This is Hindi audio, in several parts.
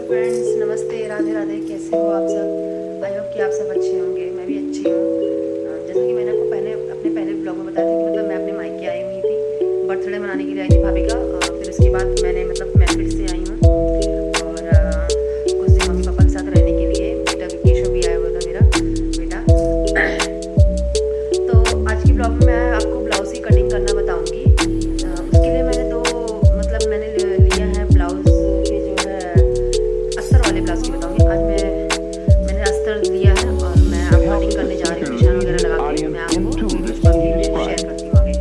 फ्रेंड्स, नमस्ते, राधे राधे। कैसे हो आप सब? आई होप कि आप सब अच्छे होंगे। मैं भी अच्छी हूँ। जैसा कि मैंने आपको अपने पहले ब्लॉग में बताया था कि मतलब मैं अपने मायके आई हुई थी, बर्थडे मनाने के लिए आई थी भाभी का। फिर उसके बाद मैं फिर से आई हूँ और कुछ दिन मम्मी पापा के साथ रहने के लिए। बेटा विकेश भी आया हुआ था, मेरा बेटा। तो आज की ब्लॉग में मैं आपको ब्लाउज की कटिंग करना बताऊँगी। उसके लिए मैंने लिया है ब्लाउज के जो है अस्तर वाले ब्लाउज की बताऊँगी। आज मैंने अस्तर लिया है और मैं आप कटिंग करने जा रही हूँ। निशान वगैरह लगा के मैं आपको शेयर करती हूँ आगे।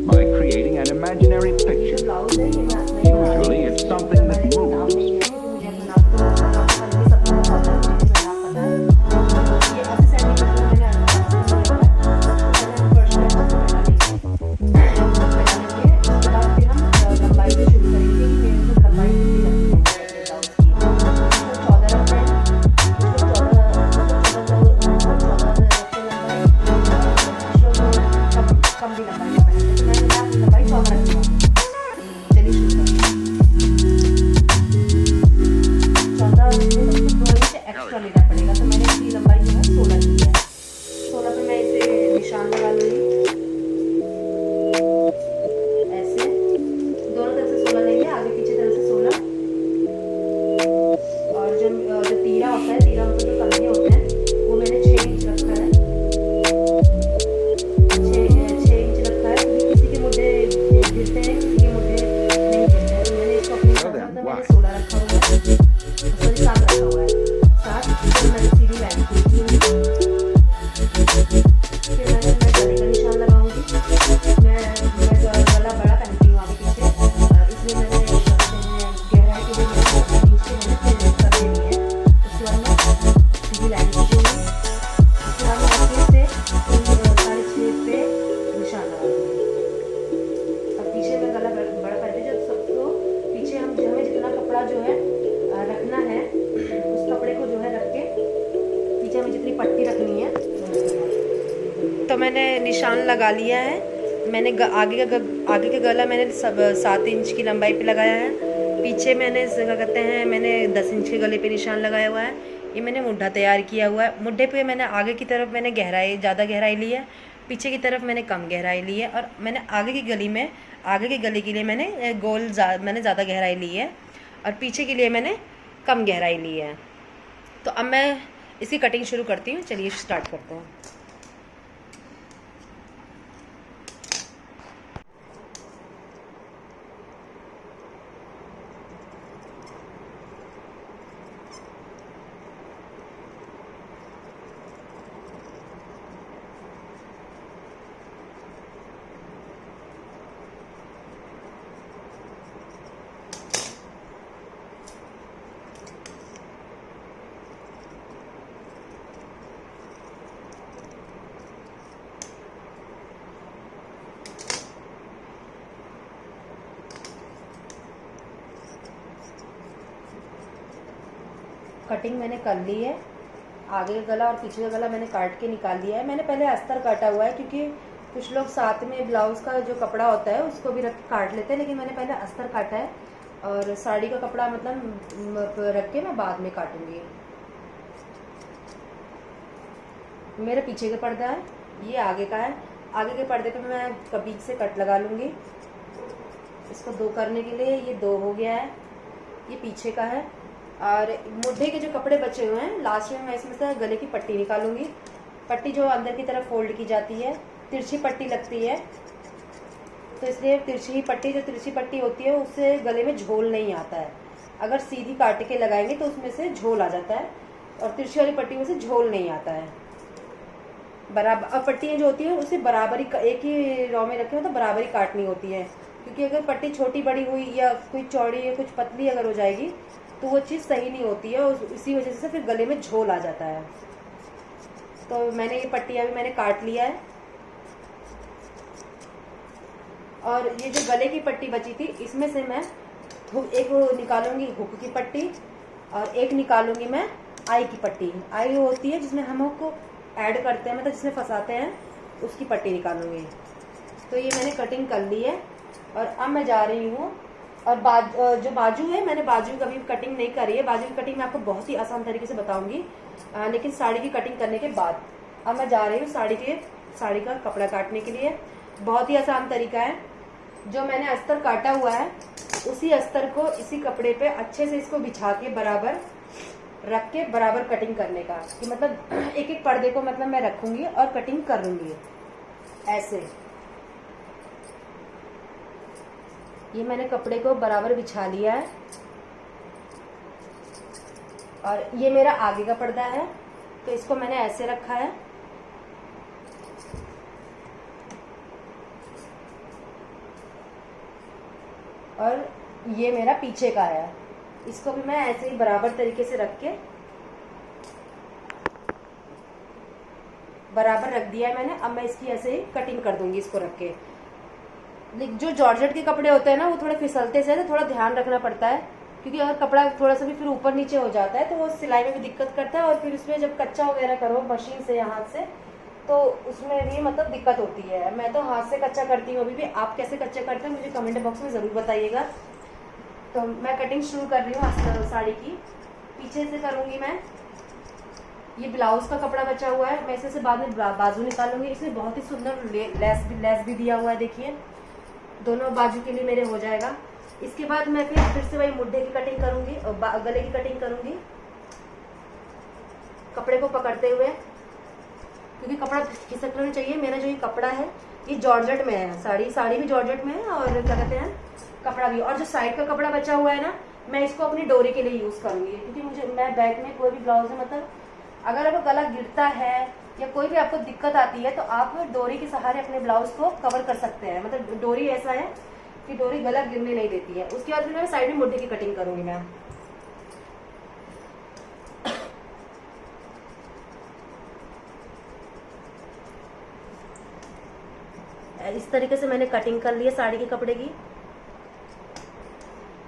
By creating an imaginary ये picture. जो ब्लाउज है ये मैं अपना ही बना रही Usually हूँ। it's something that नाम moves. नहीं है कि मुझे अपना आपको सबको पता है, मुझे मेरा पता है। ये 80 सेंटीमीटर मैंने अस्तर लिया हुआ है। पहले हम फर्स्ट में उसके बाद फिर हम लंबाई से शुरू करेंगे कि मेरे को लंबाई कितनी रखनी है ब्लाउज की। तो 14 रखते हैं, कुछ लोग 14 रखते हैं लंबाई, कुछ लोग कम भी लंबाई का पहनते हैं। तो मैंने यहाँ लंबाई 14 रखी है। चलिए शुरू करते हैं। 14 में 2 इंच एक्स्ट्रा लेना पड़ेगा, तो मैंने इसकी लंबाई जो है 16 ली है। 16 पे मैं इसे निशान लगा लूँगी ऐसे। दोनों तरफ से 16 लेंगे, आगे पीछे तरफ से 16। और जो तीरा होता है, तीरा मतलब जो कंधे होते हैं, वो मैंने 6 इंच रखा है। 6 इंच रखा है, क्योंकि किसी के मुझे गिरते हैं, किसी के मुझे नहीं गिरते हैं। तो मैंने इसको अपने हिसाब से मतलब मैंने 16 रखा हुआ है, सॉरी 7 रखा हुआ है। 7 फिर मैंने सीधी लाइन खींची हुई। फिर मैं गले का निशान लगाऊंगी। मैं गला बड़ा पहनती हूँ आगे पीछे, इसलिए मैंने गहराई के लिए मैंने नीचे मैंने कर देनी है। उसके बाद मैं सीधी लाइन खींचूंगी। उसके बाद मैं फिर से 6.5 पे निशान लगाऊंगी। अब पीछे मैं गला बड़ा पहनती हूँ। जब सबको पीछे हमें जितना कपड़ा जो है रखना है, उस कपड़े को जो है रख के पीछे हमें जितनी पट्टी रखनी है, तो मैंने निशान लगा लिया है। मैंने आगे का गला मैंने 7 इंच की लंबाई पे लगाया है। पीछे मैंने क्या कहते हैं, मैंने 10 इंच के गले पे निशान लगाया हुआ है। ये मैंने मुड्ढा तैयार किया हुआ है। मुड्ढे पे मैंने आगे की तरफ मैंने ज़्यादा गहराई ली है, पीछे की तरफ मैंने कम गहराई ली है। और मैंने आगे के गले के लिए मैंने मैंने ज़्यादा गहराई ली है और पीछे के लिए मैंने कम गहराई ली है। तो अब मैं इसकी कटिंग शुरू करती हूँ। चलिए स्टार्ट करते हैं। कटिंग मैंने कर ली है। आगे का गला और पीछे का गला मैंने काट के निकाल लिया है। मैंने पहले अस्तर काटा हुआ है, क्योंकि कुछ लोग साथ में ब्लाउज़ का जो कपड़ा होता है उसको भी रख के काट लेते हैं, लेकिन मैंने पहले अस्तर काटा है और साड़ी का कपड़ा मतलब रख के मैं बाद में काटूंगी। मेरे पीछे का पर्दा है, ये आगे का है। आगे के पर्दे पे मैं बीच से कट लगा लूँगी। इसको 2 करने के लिए ये 2 हो गया है। ये पीछे का है। और मुड्ढे के जो कपड़े बचे हुए हैं, लास्ट में मैं इसमें से गले की पट्टी निकालूंगी। पट्टी जो अंदर की तरफ फोल्ड की जाती है, तिरछी पट्टी लगती है, तो इसलिए तिरछी पट्टी होती है उससे गले में झोल नहीं आता है। अगर सीधी काट के लगाएंगे तो उसमें से झोल आ जाता है, और तिरछी वाली पट्टी में से झोल नहीं आता है। बराबर पट्टियाँ जो होती है उसे बराबरी एक ही रॉ में रखे हो तो बराबरी काटनी होती है, क्योंकि अगर पट्टी छोटी बड़ी हुई या कोई चौड़ी या कुछ पतली अगर हो जाएगी तो वो चीज़ सही नहीं होती है, और इसी वजह से फिर गले में झोल आ जाता है। तो मैंने ये पट्टियाँ भी मैंने काट लिया है। और ये जो गले की पट्टी बची थी, इसमें से मैं एक निकालूंगी हुक की पट्टी और एक निकालूंगी मैं आई की पट्टी। आई होती है जिसमें हम हुक को ऐड करते हैं, मतलब जिसमें फंसाते हैं, उसकी पट्टी निकालूंगी। तो ये मैंने कटिंग कर ली है और अब मैं जा रही हूँ और जो बाजू है, मैंने बाजू कभी कटिंग नहीं करी है। बाजू की कटिंग मैं आपको बहुत ही आसान तरीके से बताऊंगी, लेकिन साड़ी की कटिंग करने के बाद। अब मैं जा रही हूँ साड़ी का कपड़ा काटने के लिए। बहुत ही आसान तरीका है। जो मैंने अस्तर काटा हुआ है उसी अस्तर को इसी कपड़े पे अच्छे से इसको बिछा के बराबर रख के बराबर कटिंग करने का, कि मतलब एक एक पर्दे को मतलब मैं रखूंगी और कटिंग कर लूंगी ऐसे। ये मैंने कपड़े को बराबर बिछा लिया है और ये मेरा आगे का पर्दा है, तो इसको मैंने ऐसे रखा है। और ये मेरा पीछे का है, इसको भी मैं ऐसे ही बराबर तरीके से रख के बराबर रख दिया है मैंने। अब मैं इसकी ऐसे ही कटिंग कर दूंगी इसको रख के। जो जॉर्जेट के कपड़े होते हैं ना, वो थोड़े फिसलते से, तो थोड़ा ध्यान रखना पड़ता है, क्योंकि अगर कपड़ा थोड़ा सा भी फिर ऊपर नीचे हो जाता है तो वो सिलाई में भी दिक्कत करता है। और फिर उसमें जब कच्चा वगैरह करो मशीन से या हाथ से, तो उसमें भी मतलब दिक्कत होती है। मैं तो हाथ से कच्चा करती हूँ। अभी भी आप कैसे कच्चा करते हैं मुझे कमेंट बॉक्स में ज़रूर बताइएगा। तो मैं कटिंग शुरू कर रही हूँ साड़ी की। पीछे से करूँगी मैं। ये ब्लाउज का कपड़ा बचा हुआ है, मैं इसे से बाद में बाजू निकालूंगी। इसमें बहुत ही सुंदर लेस भी दिया हुआ है, देखिए। दोनों बाजू के लिए मेरे हो जाएगा। इसके बाद मैं फिर से वही मुड्ढे की कटिंग करूंगी और गले की कटिंग करूंगी, कपड़े को पकड़ते हुए, क्योंकि कपड़ा खिसकना नहीं चाहिए। मेरा जो ये कपड़ा है ये जॉर्जेट में है, साड़ी भी जॉर्जेट में है और क्या कहते हैं कपड़ा भी। और जो साइड का कपड़ा बचा हुआ है ना, मैं इसको अपनी डोरी के लिए यूज करूंगी, क्योंकि मैं बैक में कोई भी ब्लाउज है, मतलब अगर आपको गला गिरता है या कोई भी आपको दिक्कत आती है तो आप डोरी के सहारे अपने ब्लाउज को कवर कर सकते हैं। मतलब डोरी ऐसा है कि डोरी गला गिरने नहीं देती है। उसके बाद फिर मैं साइड में मुड्ढे की कटिंग करूंगी मैं। इस तरीके से मैंने कटिंग कर ली है साड़ी के कपड़े की।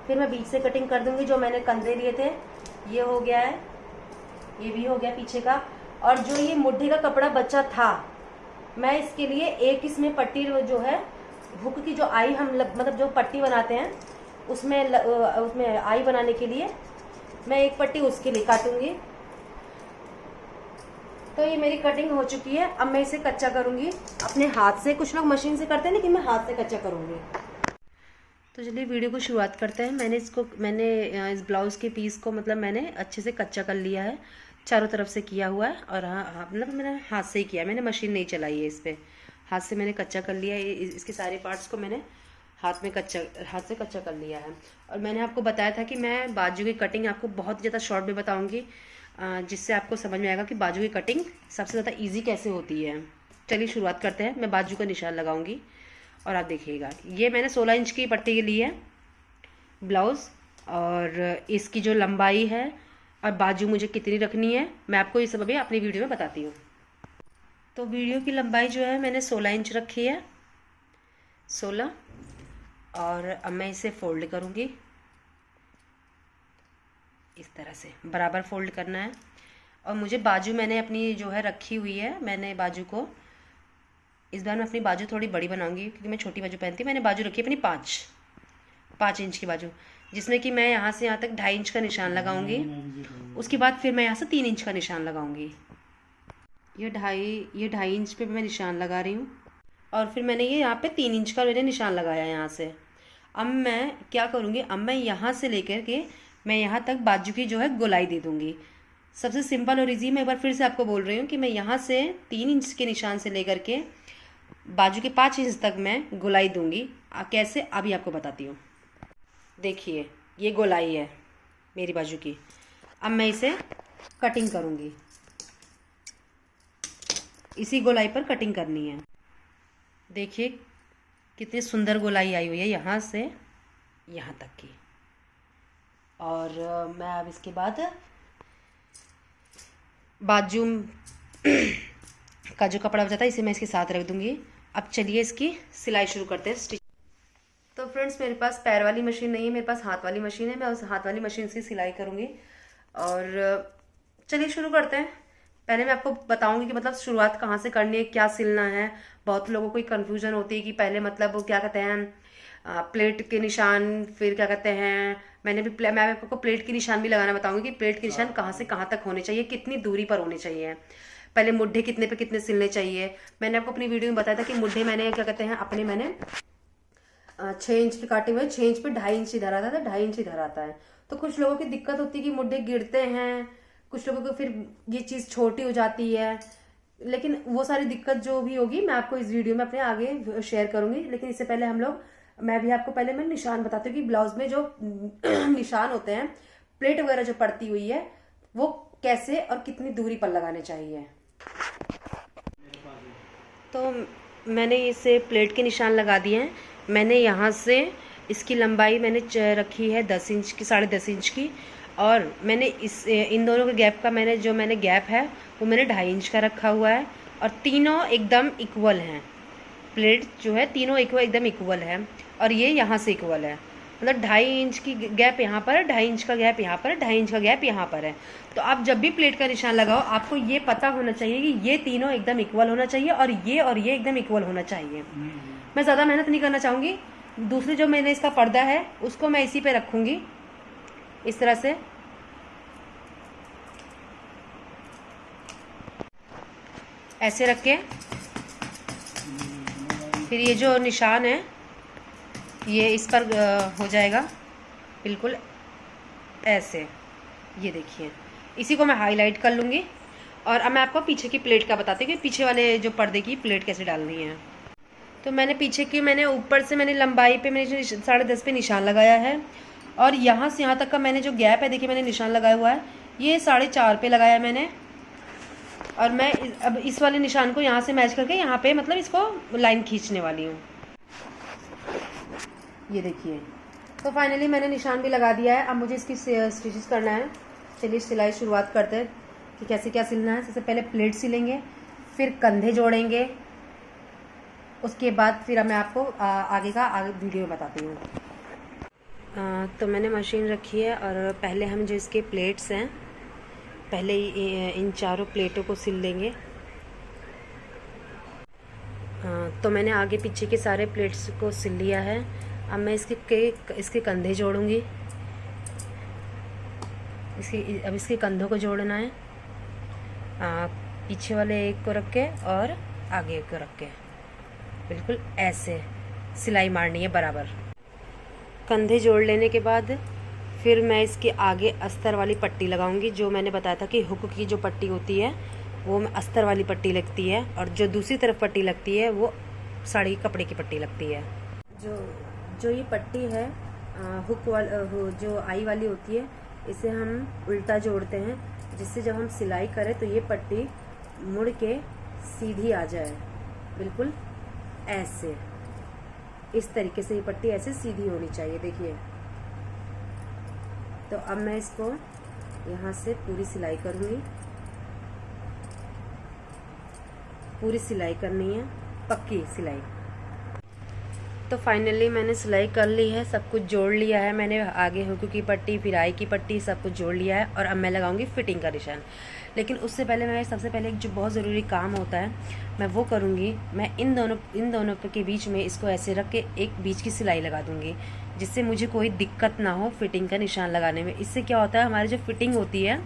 फिर मैं बीच से कटिंग कर दूंगी। जो मैंने कंधे लिए थे ये हो गया है, ये भी हो गया पीछे का। और जो ये मुड्ढे का कपड़ा बचा था, मैं इसके लिए एक इसमें पट्टी जो है हुक की, जो आई हम मतलब जो पट्टी बनाते हैं उसमें आई बनाने के लिए मैं एक पट्टी उसके लिए काटूंगी। तो ये मेरी कटिंग हो चुकी है। अब मैं इसे कच्चा करूंगी अपने हाथ से। कुछ लोग मशीन से करते हैं, लेकिन मैं हाथ से कच्चा करूंगी। तो चलिए वीडियो को शुरुआत करते हैं। मैंने इस ब्लाउज़ के पीस को मतलब मैंने अच्छे से कच्चा कर लिया है, चारों तरफ से किया हुआ है। और मतलब मैंने हाथ से ही किया, मैंने मशीन नहीं चलाई है इस पर। हाथ से मैंने कच्चा कर लिया है। इसके सारे पार्ट्स को मैंने हाथ से कच्चा कर लिया है। और मैंने आपको बताया था कि मैं बाजू की कटिंग आपको बहुत ज़्यादा शॉर्ट में बताऊँगी, जिससे आपको समझ में आएगा कि बाजू की कटिंग सबसे ज़्यादा ईजी कैसे होती है। चलिए शुरुआत करते हैं। मैं बाजू का निशान लगाऊंगी और आप देखिएगा। ये मैंने 16 इंच की पट्टी के ली है ब्लाउज़, और इसकी जो लंबाई है और बाजू मुझे कितनी रखनी है मैं आपको ये सब अभी अपनी वीडियो में बताती हूँ। तो वीडियो की लंबाई जो है मैंने 16 इंच रखी है, 16। और अब मैं इसे फोल्ड करूँगी इस तरह से, बराबर फोल्ड करना है। और मुझे बाजू मैंने अपनी जो है रखी हुई है, मैंने बाजू को इस बार मैं अपनी बाजू थोड़ी बड़ी बनाऊंगी, क्योंकि मैं छोटी बाजू पहनती हूँ। मैंने बाजू रखी है अपनी 5 इंच की बाजू, जिसमें कि मैं यहाँ से यहाँ तक 2.5 इंच का निशान लगाऊंगी। उसके बाद फिर मैं यहाँ से 3 इंच का निशान लगाऊंगी। ये 2.5 इंच पे मैं निशान लगा रही हूँ। और फिर मैंने ये यहाँ पे 3 इंच का मैंने निशान लगाया यहाँ से। अब मैं क्या करूँगी, अब मैं यहाँ से लेकर के मैं यहाँ तक बाजू की जो है गोलाई दे दूँगी। सबसे सिंपल और ईजी मैं एक बार फिर से आपको बोल रही हूँ कि मैं यहाँ से 3 इंच के निशान से लेकर के बाजू के 5 इंच तक मैं गोलाई दूँगी। कैसे अभी आपको बताती हूँ। देखिए ये गोलाई है मेरी बाजू की। अब मैं इसे कटिंग करूँगी, इसी गोलाई पर कटिंग करनी है। देखिए कितनी सुंदर गोलाई आई हुई है यहाँ से यहाँ तक की। और मैं अब इसके बाद बाजू का जो कपड़ा बचा था इसे मैं इसके साथ रख दूँगी। अब चलिए इसकी सिलाई शुरू करते हैं, स्टिच। तो फ्रेंड्स मेरे पास पैर वाली मशीन नहीं है, मेरे पास हाथ वाली मशीन है। मैं उस हाथ वाली मशीन से सिलाई करूँगी। और चलिए शुरू करते हैं। पहले मैं आपको बताऊंगी कि मतलब शुरुआत कहाँ से करनी है, क्या सिलना है। बहुत लोगों को कन्फ्यूजन होती है कि पहले मतलब वो क्या कहते हैं प्लेट के निशान, फिर क्या कहते हैं, मैं आपको प्लेट के निशान भी लगाना बताऊंगी कि प्लेट के निशान कहाँ से कहाँ तक होने चाहिए, कितनी दूरी पर होने चाहिए, पहले मुड्ढे कितने पे कितने सिलने चाहिए। मैंने आपको अपनी वीडियो में बताया था कि मुड्ढे मैंने क्या कहते हैं अपने मैंने 6 इंच के काटे हुए, 6 इंच पे 2.5 इंच इधर आता था, 2.5 इंच इधर आता है। तो कुछ लोगों की दिक्कत होती है कि मुड्ढे गिरते हैं, कुछ लोगों को फिर ये चीज़ छोटी हो जाती है, लेकिन वो सारी दिक्कत जो भी होगी मैं आपको इस वीडियो में अपने आगे शेयर करूंगी। लेकिन इससे पहले मैं भी आपको पहले मैं निशान बताती हूँ कि ब्लाउज में जो निशान होते हैं, प्लेट वगैरह जो पड़ती हुई है, वो कैसे और कितनी दूरी पर लगाने चाहिए। तो मैंने इसे प्लेट के निशान लगा दिए हैं। मैंने यहाँ से इसकी लंबाई मैंने रखी है 10 इंच की, 10.5 इंच की, और मैंने इन दोनों के गैप का मैंने गैप है वो मैंने 2.5 इंच का रखा हुआ है, और तीनों एकदम इक्वल हैं। प्लेट जो है तीनों एकदम इक्वल है, और ये यहाँ से इक्वल है, मतलब 2.5 इंच की गैप यहाँ पर है, 2.5 इंच का गैप यहाँ पर है, 2.5 इंच का गैप यहाँ पर है। तो आप जब भी प्लेट का निशान लगाओ आपको ये पता होना चाहिए कि ये तीनों एकदम इक्वल होना चाहिए और ये एकदम इक्वल होना चाहिए। मैं ज़्यादा मेहनत नहीं करना चाहूँगी। दूसरी जो मैंने इसका पर्दा है उसको मैं इसी पे रखूँगी, इस तरह से। ऐसे रख के फिर ये जो निशान है ये इस पर हो जाएगा बिल्कुल ऐसे। ये देखिए, इसी को मैं हाईलाइट कर लूँगी। और अब मैं आपको पीछे की प्लेट का बताती हूँ कि पीछे वाले जो पर्दे की प्लेट कैसे डालनी है। तो मैंने ऊपर से मैंने लंबाई पे मैंने 10.5 पे निशान लगाया है, और यहाँ से यहाँ तक का मैंने जो गैप है देखिए मैंने निशान लगाया हुआ है, ये 4.5 पे लगाया मैंने। और मैं अब इस वाले निशान को यहाँ से मैच करके यहाँ पे मतलब इसको लाइन खींचने वाली हूँ। ये देखिए, तो फाइनली मैंने निशान भी लगा दिया है। अब मुझे इसकी स्टिचेस करना है। चलिए सिलाई शुरुआत करते हैं कि कैसे क्या सिलना है। सबसे पहले प्लेट सिलेंगे, फिर कंधे जोड़ेंगे, उसके बाद फिर मैं आपको आगे वीडियो बताती हूँ। तो मैंने मशीन रखी है, और पहले हम जो इसके प्लेट्स हैं पहले इन चारों प्लेटों को सिल लेंगे। तो मैंने आगे पीछे के सारे प्लेट्स को सिल लिया है। अब मैं इसके कंधे जोड़ूंगी। अब इसके कंधों को जोड़ना है, पीछे वाले एक को रख के और आगे एक को रख के बिल्कुल ऐसे सिलाई मारनी है बराबर। कंधे जोड़ लेने के बाद फिर मैं इसके आगे अस्तर वाली पट्टी लगाऊंगी। जो मैंने बताया था कि हुक की जो पट्टी होती है वो अस्तर वाली पट्टी लगती है, और जो दूसरी तरफ पट्टी लगती है वो साड़ी कपड़े की पट्टी लगती है। जो ये पट्टी है हुक जो आई वाली होती है, इसे हम उल्टा जोड़ते हैं, जिससे जब हम सिलाई करें तो ये पट्टी मुड़ के सीधी आ जाए, बिल्कुल ऐसे। इस तरीके से ये पट्टी ऐसे सीधी होनी चाहिए, देखिए। तो अब मैं इसको यहाँ से पूरी सिलाई करूँगी। पूरी सिलाई करनी है, पक्की सिलाई। तो फाइनली मैंने सिलाई कर ली है, सब कुछ जोड़ लिया है मैंने। आगे हुक की पट्टी, फिर आई की पट्टी, सब कुछ जोड़ लिया है। और अब मैं लगाऊंगी फिटिंग का निशान। लेकिन उससे पहले मैं सबसे पहले एक जो बहुत ज़रूरी काम होता है मैं वो करूँगी। मैं इन दोनों के बीच में इसको ऐसे रख के एक बीच की सिलाई लगा दूँगी, जिससे मुझे कोई दिक्कत ना हो फिटिंग का निशान लगाने में। इससे क्या होता है, हमारी जो फिटिंग होती है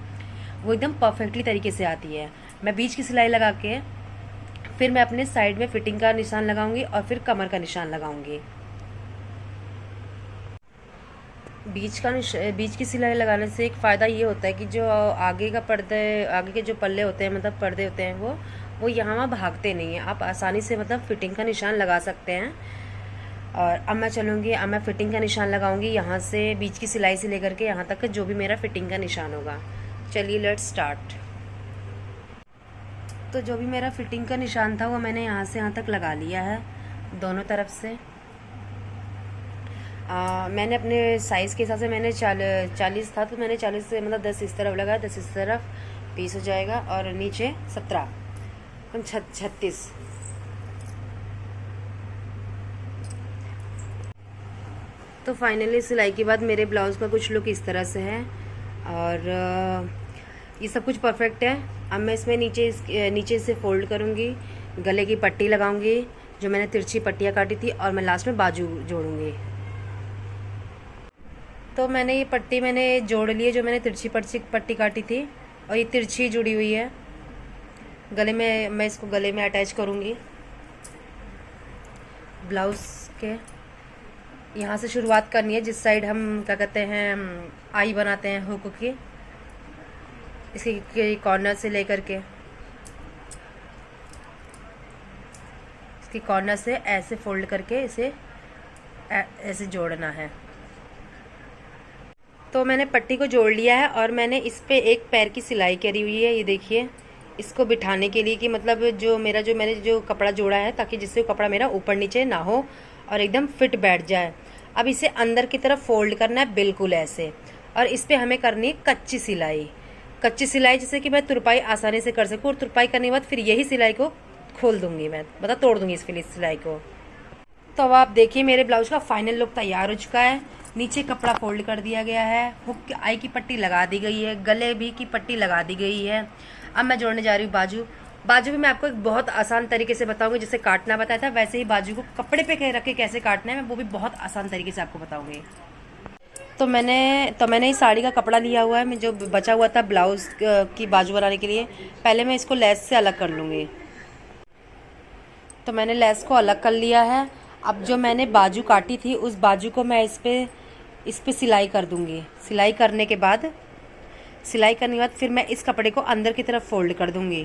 वो एकदम परफेक्टली तरीके से आती है। मैं बीच की सिलाई लगा के फिर मैं अपने साइड में फिटिंग का निशान लगाऊंगी और फिर कमर का निशान लगाऊंगी। बीच की सिलाई लगाने से एक फ़ायदा ये होता है कि जो आगे के जो पल्ले होते हैं, मतलब पर्दे होते हैं, वो यहाँ भागते नहीं हैं। आप आसानी से मतलब फिटिंग का निशान लगा सकते हैं। और अब मैं चलूँगी, अब मैं फिटिंग का निशान लगाऊंगी यहाँ से बीच की सिलाई से लेकर के यहाँ तक जो भी मेरा फिटिंग का निशान होगा। चलिए लेट्स स्टार्ट। तो जो भी मेरा फिटिंग का निशान था वो मैंने यहाँ से यहाँ तक लगा लिया है दोनों तरफ से। मैंने अपने साइज़ के हिसाब से मैंने 40 था तो मैंने 40 से मतलब 10 इस तरफ लगाया, 10 इस तरफ, 20 हो जाएगा, और नीचे 17, 36। तो फाइनली सिलाई के बाद मेरे ब्लाउज़ का कुछ लुक इस तरह से है, और ये सब कुछ परफेक्ट है। अब मैं इसमें नीचे से फोल्ड करूँगी, गले की पट्टी लगाऊंगी जो मैंने तिरछी पट्टियाँ काटी थी, और मैं लास्ट में बाजू जोड़ूंगी। तो मैंने ये पट्टी जोड़ ली है, जो मैंने तिरछी पट्टी काटी थी, और ये तिरछी जुड़ी हुई है गले में। मैं इसको गले में अटैच करूँगी ब्लाउज़ के। यहाँ से शुरुआत करनी है, जिस साइड हम क्या कहते हैं आई बनाते हैं हुक की, इसके कॉर्नर से लेकर के इसकी कॉर्नर से ऐसे फोल्ड करके इसे ऐसे जोड़ना है। तो मैंने पट्टी को जोड़ लिया है और मैंने इस पे एक पैर की सिलाई करी हुई है। ये देखिए, इसको बिठाने के लिए कि मतलब मैंने जो कपड़ा जोड़ा है, ताकि जिससे कपड़ा मेरा ऊपर नीचे ना हो और एकदम फिट बैठ जाए। अब इसे अंदर की तरफ फोल्ड करना है बिल्कुल ऐसे, और इस पे हमें करनी है कच्ची सिलाई, जिससे कि मैं तुरपाई आसानी से कर सकूँ। और तुरपाई करने के बाद फिर यही सिलाई को खोल दूंगी, मैं तोड़ दूंगी इस सिलाई को। तो अब आप देखिए, मेरे ब्लाउज का फाइनल लुक तैयार हो चुका है। नीचे कपड़ा फोल्ड कर दिया गया है, हुक आई की पट्टी लगा दी गई है, गले भी की पट्टी लगा दी गई है। अब मैं जोड़ने जा रही हूँ बाजू भी मैं आपको एक बहुत आसान तरीके से बताऊंगी। जैसे काटना बताया था, वैसे ही बाजू को कपड़े पे रख के कैसे काटना है, मैं वो भी बहुत आसान तरीके से आपको बताऊंगी। तो मैंने इस साड़ी का कपड़ा लिया हुआ है, मैं जो बचा हुआ था ब्लाउज की बाजू बनाने के लिए। पहले मैं इसको लेस से अलग कर लूँगी। तो मैंने लेस को अलग कर लिया है। अब जो मैंने बाजू काटी थी, उस बाजू को मैं इस पे सिलाई कर दूंगी। सिलाई करने के बाद फिर मैं इस कपड़े को अंदर की तरफ फोल्ड कर दूंगी।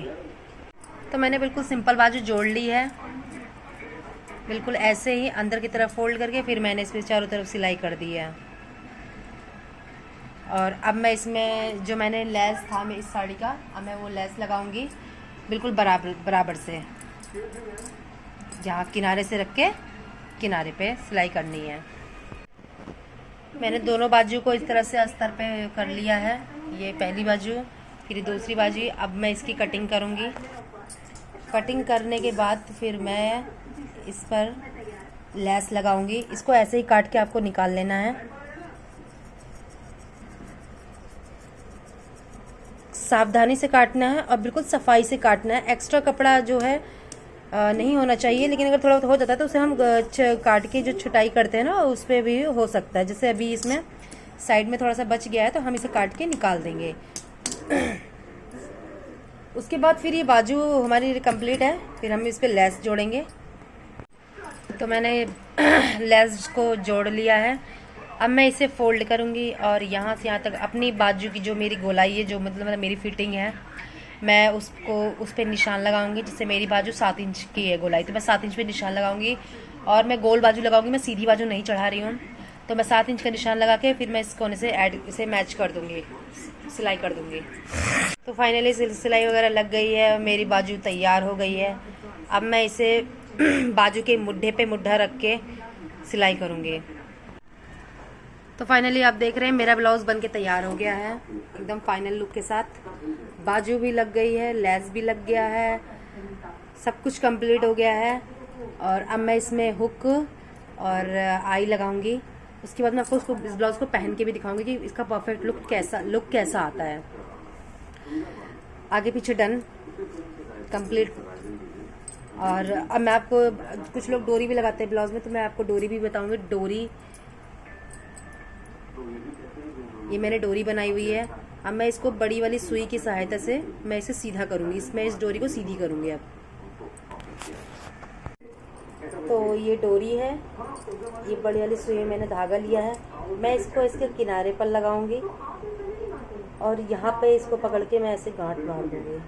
तो मैंने बिल्कुल सिंपल बाजू जोड़ ली है, बिल्कुल ऐसे ही अंदर की तरफ फोल्ड करके फिर मैंने इस पे चारों तरफ सिलाई कर दी है। और अब मैं इसमें जो मैंने लेस था मैं इस साड़ी का, अब मैं वो लेस लगाऊंगी बिल्कुल बराबर से, जहाँ किनारे से रख के किनारे पे सिलाई करनी है। मैंने दोनों बाजू को इस तरह से अस्तर पे कर लिया है। ये पहली बाजू, फिर दूसरी बाजू। अब मैं इसकी कटिंग करूँगी। कटिंग करने के बाद फिर मैं इस पर लेस लगाऊंगी। इसको ऐसे ही काट के आपको निकाल लेना है। सावधानी से काटना है और बिल्कुल सफाई से काटना है। एक्स्ट्रा कपड़ा जो है नहीं होना चाहिए, लेकिन अगर थोड़ा हो जाता है तो उसे हम काट के जो छुटाई करते हैं ना, उस पर भी हो सकता है। जैसे अभी इसमें साइड में थोड़ा सा बच गया है, तो हम इसे काट के निकाल देंगे। उसके बाद फिर ये बाजू हमारी कंप्लीट है, फिर हम इस पे लेस जोड़ेंगे। तो मैंने लेस को जोड़ लिया है। अब मैं इसे फोल्ड करूँगी और यहाँ से यहाँ तक अपनी बाजू की जो मेरी गोलाई है, जो मतलब मेरी फिटिंग है, मैं उस पर निशान लगाऊंगी। जिससे मेरी बाजू 7 इंच की है गोलाई, तो मैं 7 इंच पे निशान लगाऊंगी। और मैं गोल बाजू लगाऊंगी, मैं सीधी बाजू नहीं चढ़ा रही हूँ। तो मैं 7 इंच का निशान लगा के फिर मैं इस कोने से इसे मैच कर दूंगी, सिलाई कर दूंगी। तो फाइनली सिलाई वगैरह लग गई है, मेरी बाजू तैयार हो गई है। अब मैं इसे बाजू के मुड्ढे पे मुड्ढा रख के सिलाई करूँगी। तो फाइनली आप देख रहे हैं मेरा ब्लाउज़ बन के तैयार हो गया है, एकदम फाइनल लुक के साथ। बाजू भी लग गई है, लेस भी लग गया है, सब कुछ कंप्लीट हो गया है। और अब मैं इसमें हुक और आई लगाऊंगी। उसके बाद मैं आपको इस ब्लाउज़ को पहन के भी दिखाऊंगी कि इसका परफेक्ट लुक कैसा आता है। आगे पीछे डन कंप्लीट। और अब मैं आपको, कुछ लोग डोरी भी लगाते हैं ब्लाउज़ में, तो मैं आपको डोरी भी बताऊंगी। डोरी, ये मैंने डोरी बनाई हुई है। अब मैं इसको बड़ी वाली सुई की सहायता से मैं इसे सीधा करूँगी। इसमें इस डोरी को सीधी करूँगी। अब तो ये डोरी है, ये बड़ी वाली सुई में मैंने धागा लिया है। मैं इसको इसके किनारे पर लगाऊंगी और यहाँ पे इसको पकड़ के मैं ऐसे गांठ मार दूँगी।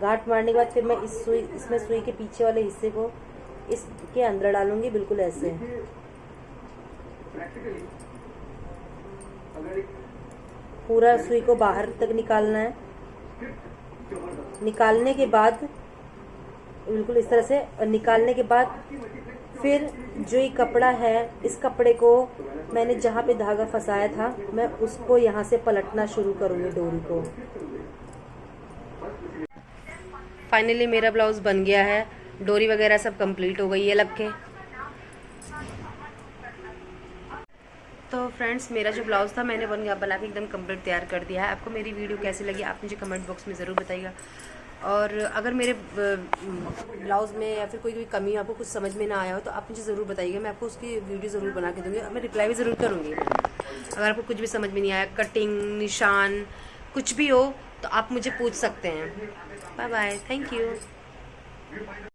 गांठ मारने के बाद फिर मैं इसमें सुई के पीछे वाले हिस्से को इसके अंदर डालूंगी, बिल्कुल ऐसे। पूरा सुई को बाहर तक निकालना है। निकालने के बाद बिल्कुल इस तरह से निकालने के बाद फिर जो ये कपड़ा है, इस कपड़े को मैंने जहाँ पे धागा फंसाया था, मैं उसको यहाँ से पलटना शुरू करूँगी डोरी को। फाइनली मेरा ब्लाउज बन गया है, डोरी वगैरह सब कंप्लीट हो गई है लग के। तो फ्रेंड्स, मेरा जो ब्लाउज़ था मैंने बना के एकदम कंप्लीट तैयार कर दिया है। आपको मेरी वीडियो कैसी लगी आप मुझे कमेंट बॉक्स में ज़रूर बताइएगा। और अगर मेरे ब्लाउज़ में या फिर कोई कमी आपको कुछ समझ में ना आया हो तो आप मुझे ज़रूर बताइएगा, मैं आपको उसकी वीडियो ज़रूर बना के दूँगी, मैं रिप्लाई भी ज़रूर करूँगी। अगर आपको कुछ भी समझ में नहीं आया, कटिंग, निशान कुछ भी हो तो आप मुझे पूछ सकते हैं। Bye bye, thank you.